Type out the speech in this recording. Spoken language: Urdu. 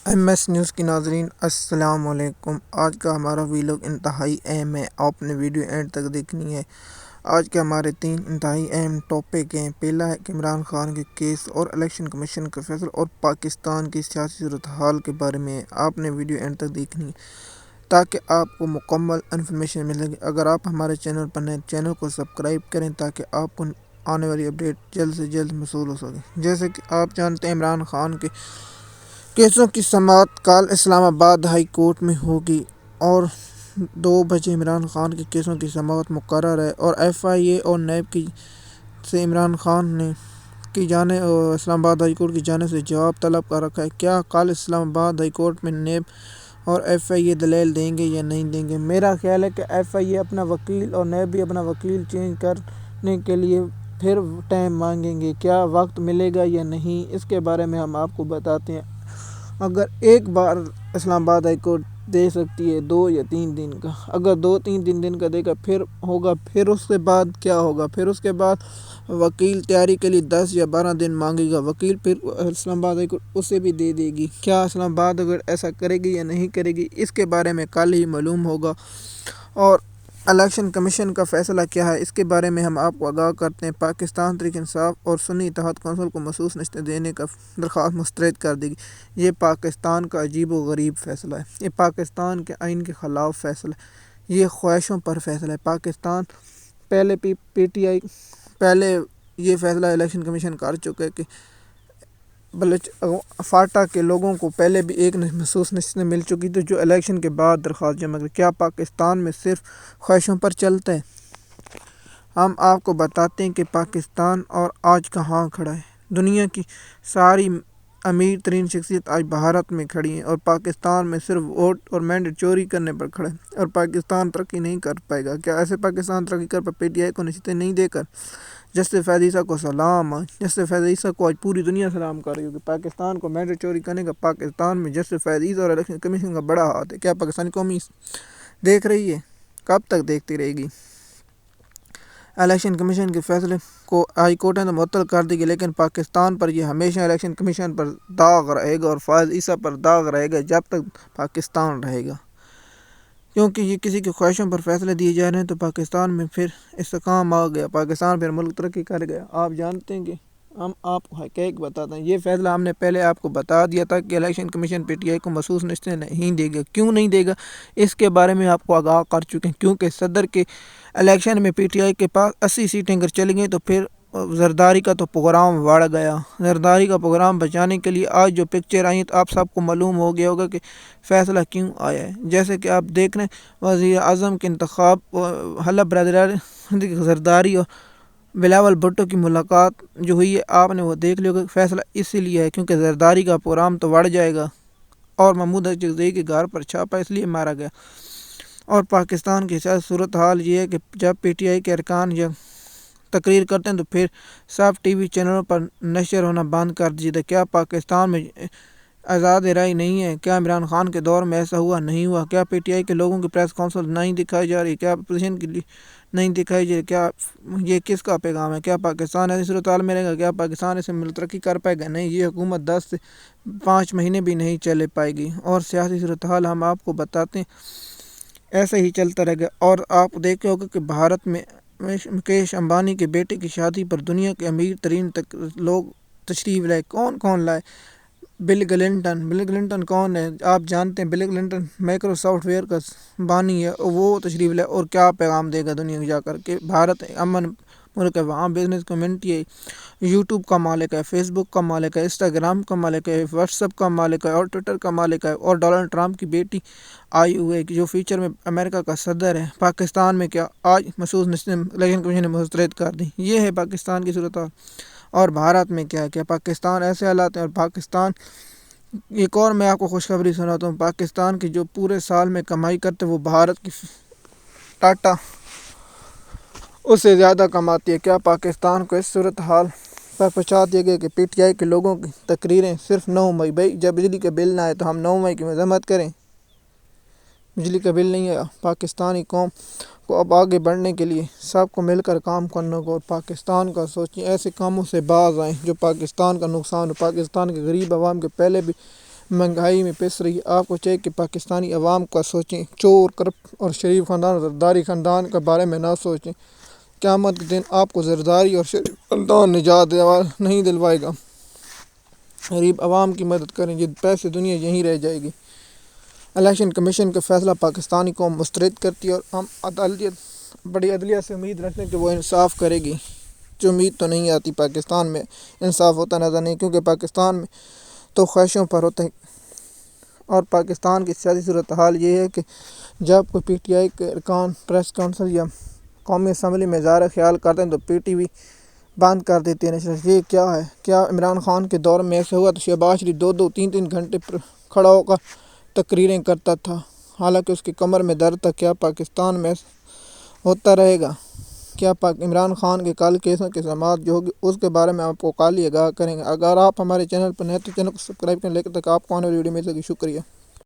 ایم ایس نیوز کی ناظرین السلام علیکم۔ آج کا ہمارا ویلاگ انتہائی اہم ہے، آپ نے ویڈیو اینڈ تک دیکھنی ہے۔ آج کے ہمارے 3 انتہائی اہم ٹاپک ہیں۔ پہلا ہے کہ عمران خان کے کیس اور الیکشن کمیشن کا فیصلہ اور پاکستان کی سیاسی صورتحال کے بارے میں آپ نے ویڈیو اینڈ تک دیکھنی ہے تاکہ آپ کو مکمل انفارمیشن ملے گی۔ اگر آپ ہمارے چینل پر نئے، چینل کو سبسکرائب کریں تاکہ آپ کو آنے والی اپڈیٹ جلد سے جلد موصول ہو سکے۔ جیسے کہ آپ جانتے ہیں، عمران خان کے کیسوں کی سماعت کل اسلام آباد ہائی کورٹ میں ہوگی اور 2 بجے عمران خان کے کیسوں کی سماعت مقرر ہے اور ایف آئی اے اور نیب سے عمران خان نے کی جانب اسلام آباد ہائی کورٹ کی جانب سے جواب طلب کر رکھا ہے۔ کیا کل اسلام آباد ہائی کورٹ میں نیب اور ایف آئی اے دلیل دیں گے یا نہیں دیں گے؟ میرا خیال ہے کہ ایف آئی اے اپنا وکیل اور نیب بھی اپنا وکیل چینج کرنے کے لیے پھر ٹائم مانگیں گے۔ کیا وقت ملے گا یا نہیں، اس کے بارے میں ہم آپ کو بتاتے ہیں۔ اگر ایک بار اسلام آباد ہائی کورٹ دے سکتی ہے 2 یا 3 دن کا، اگر 2-3 دن کا دے گا پھر ہوگا۔ پھر اس کے بعد کیا ہوگا؟ پھر اس کے بعد وکیل تیاری کے لیے 10 یا 12 دن مانگے گا وکیل، پھر اسلام آباد ہائی کورٹ اسے بھی دے دے گی۔ کیا اسلام آباد اگر ایسا کرے گی یا نہیں کرے گی، اس کے بارے میں کل ہی معلوم ہوگا۔ اور الیکشن کمیشن کا فیصلہ کیا ہے، اس کے بارے میں ہم آپ کو آگاہ کرتے ہیں۔ پاکستان تحریک انصاف اور سنی اتحاد کونسل کو مخصوص نشستیں دینے کا درخواست مسترد کر دی گئی۔ یہ پاکستان کا عجیب و غریب فیصلہ ہے۔ یہ پاکستان کے آئین کے خلاف فیصلہ ہے۔ یہ خواہشوں پر فیصلہ ہے۔ پاکستان پہلے پی ٹی آئی پہلے یہ فیصلہ الیکشن کمیشن کر چکا ہے کہ بلوچ فاٹا کے لوگوں کو پہلے بھی ایک مخصوص نشستیں مل چکی تھی جو الیکشن کے بعد درخواست جمع کر۔ کیا پاکستان میں صرف خواہشوں پر چلتا ہے؟ ہم آپ کو بتاتے ہیں کہ پاکستان اور آج کہاں کھڑا ہے۔ دنیا کی ساری امیر ترین شخصیت آج بھارت میں کھڑی ہیں اور پاکستان میں صرف ووٹ اور مینڈیٹ چوری کرنے پر کھڑا ہے اور پاکستان ترقی نہیں کر پائے گا۔ کیا ایسے پاکستان ترقی کر پائے؟ پی ٹی آئی کو نشستیں نہیں دے کر؟ جسٹس فیض عیسیٰ کو سلام۔ جسٹس فیض عیسیٰ کو آج پوری دنیا سلام کر رہی ہوگی۔ پاکستان کو مینڈیٹ چوری کرنے کا پاکستان میں جسٹس فیض عیسیٰ اور الیکشن کمیشن کا بڑا ہاتھ ہے۔ کیا پاکستانی قومی دیکھ رہی ہے؟ کب تک دیکھتی رہے گی؟ الیکشن کمیشن کے فیصلے کو ہائی کورٹ نے معطل کر دی گئی، لیکن پاکستان پر یہ ہمیشہ الیکشن کمیشن پر داغ رہے گا اور فیض عیسیٰ پر داغ رہے گا جب تک پاکستان رہے گا، کیونکہ یہ کسی کی خواہشوں پر فیصلے دیے جا رہے ہیں۔ تو پاکستان میں پھر استحکام آ گیا، پاکستان پھر ملک ترقی کر گیا۔ آپ جانتے ہیں کہ ہم آپ کو حقائق بتاتے ہیں۔ یہ فیصلہ ہم نے پہلے آپ کو بتا دیا تھا کہ election commission P T I کو مخصوص نشستیں نہیں دے گا۔ کیوں نہیں دے گا، اس کے بارے میں آپ کو آگاہ کر چکے ہیں۔ کیونکہ صدر کے الیکشن میں پی ٹی آئی کے پاس 80 سیٹیں اگر چلی گئیں تو پھر زرداری کا تو پروگرام بڑھ گیا۔ زرداری کا پروگرام بچانے کے لیے آج جو پکچر آئی تو آپ سب کو معلوم ہو گیا ہوگا کہ فیصلہ کیوں آیا ہے۔ جیسے کہ آپ دیکھ رہے ہیں وزیر اعظم کے انتخاب، حلب برادری زرداری اور بلاول بھٹو کی ملاقات جو ہوئی ہے، آپ نے وہ دیکھ لیا ہوگا۔ فیصلہ اسی لیے ہے کیونکہ زرداری کا پروگرام تو بڑھ جائے گا اور محمود اجزئی کے گھر پر چھاپا اس لیے مارا گیا۔ اور پاکستان کی سیاسی صورتحال یہ ہے کہ جب پی ٹی آئی کے ارکان یا تقریر کرتے ہیں تو پھر سب ٹی وی چینلوں پر نشر ہونا بند کر دیجیے۔ کیا پاکستان میں آزاد رائے نہیں ہے؟ کیا عمران خان کے دور میں ایسا ہوا نہیں ہوا؟ کیا پی ٹی آئی کے لوگوں کی پریس کانفرنس نہیں دکھائی جا رہی؟ کیا اپوزیشن کے لیے نہیں دکھائی جا رہی؟ کیا یہ کس کا پیغام ہے؟ کیا پاکستان ایسی صورتحال میں رہے گا؟ کیا پاکستان اسے ملک ترقی کر پائے گا؟ نہیں، یہ حکومت 10 سے 5 مہینے بھی نہیں چلے پائے گی۔ اور سیاسی صورتحال ہم آپ کو بتاتے ہیں ایسے ہی چلتا رہے گا۔ اور آپ دیکھے ہوگا کہ بھارت میں مکیش امبانی کے بیٹے کی شادی پر دنیا کے امیر ترین لوگ تشریف لائے۔ کون لائے؟ Bill Clinton. بل کلنٹن کون ہے؟ آپ جانتے ہیں Bill Clinton micro soft where کا بانی ہے، وہ تشریف لائے۔ اور کیا پیغام دے گا دنیا کو جا کر کہ بھارت امن ملک ہے، وہاں بزنس کمیونٹی ہے، یوٹیوب کا مالک ہے، فیس بک کا مالک ہے، انسٹاگرام کا مالک ہے، واٹس ایپ کا مالک ہے اور ٹویٹر کا مالک ہے۔ اور ڈونلڈ ٹرمپ کی بیٹی آئی ہوئی ہے جو فیوچر میں امریکہ کا صدر ہے۔ پاکستان میں کیا آج مخصوص نشستیں الیکشن کمیشن نے مسترد کر دی؟ یہ ہے پاکستان کی صورتحال۔ اور بھارت میں کیا ہے؟ کیا پاکستان ایسے حالات ہیں؟ اور پاکستان ایک اور میں آپ کو خوشخبری سناتا ہوں، پاکستان کی جو پورے سال میں کمائی کرتے وہ بھارت کی ٹاٹا اس سے زیادہ کماتی ہے۔ کیا پاکستان کو اس صورتحال پر پہنچا دیا گیا کہ پی ٹی آئی کے لوگوں کی تقریریں صرف 9 مئی بھائی جب بجلی کا بل نہ آئے تو ہم 9 مئی کی مذمت کریں؟ بجلی کا بل نہیں آیا۔ پاکستانی قوم کو اب آگے بڑھنے کے لیے سب کو مل کر کام کرنا ہوگا اور پاکستان کا سوچیں، ایسے کاموں سے باز آئیں جو پاکستان کا نقصان ہو۔ پاکستان کے غریب عوام کے پہلے بھی مہنگائی میں پس رہی ہے۔ آپ کو چاہیے کہ پاکستانی عوام کا سوچیں، چور، کرپٹ اور شریف خاندان، زرداری خاندان کے بارے میں نہ سوچیں۔ قیامت کے دن آپ کو زرداری اور شریف خاندان نجات نہیں دلوائے گا۔ غریب عوام کی مدد کریں، یہ پیسے دنیا یہیں رہ جائے گی۔ الیکشن کمیشن کا فیصلہ پاکستانی قوم مسترد کرتی ہے اور ہم بڑی عدلیہ سے امید رکھتے ہیں کہ وہ انصاف کرے گی۔ جو امید تو نہیں آتی، پاکستان میں انصاف ہوتا نظر نہیں، کیونکہ پاکستان میں تو خواہشوں پر ہوتا ہے۔ اور پاکستان کی سیاسی صورتحال یہ ہے کہ جب کوئی پی ٹی آئی کے ارکان پریس کونسل یا قومی اسمبلی میں اظہار خیال کرتے ہیں تو پی ٹی وی بند کر دیتے ہیں۔ یہ کیا ہے؟ کیا عمران خان کے دور میں ایسا ہوا تو شہباز شریف 2-3 گھنٹے کھڑا ہو کر تقریریں کرتا تھا، حالانکہ اس کی کمر میں درد تھا؟ کیا پاکستان میں ہوتا رہے گا؟ کیا عمران خان کے کل کیسوں کی سماعت جو ہوگی اس کے بارے میں آپ کو کل ہی آگاہ کریں گے۔ اگر آپ ہمارے چینل پر نئے تو چینل کو سبسکرائب کریں، لیکن تک آپ کو آنے والی ویڈیو مل سکے۔ شکریہ۔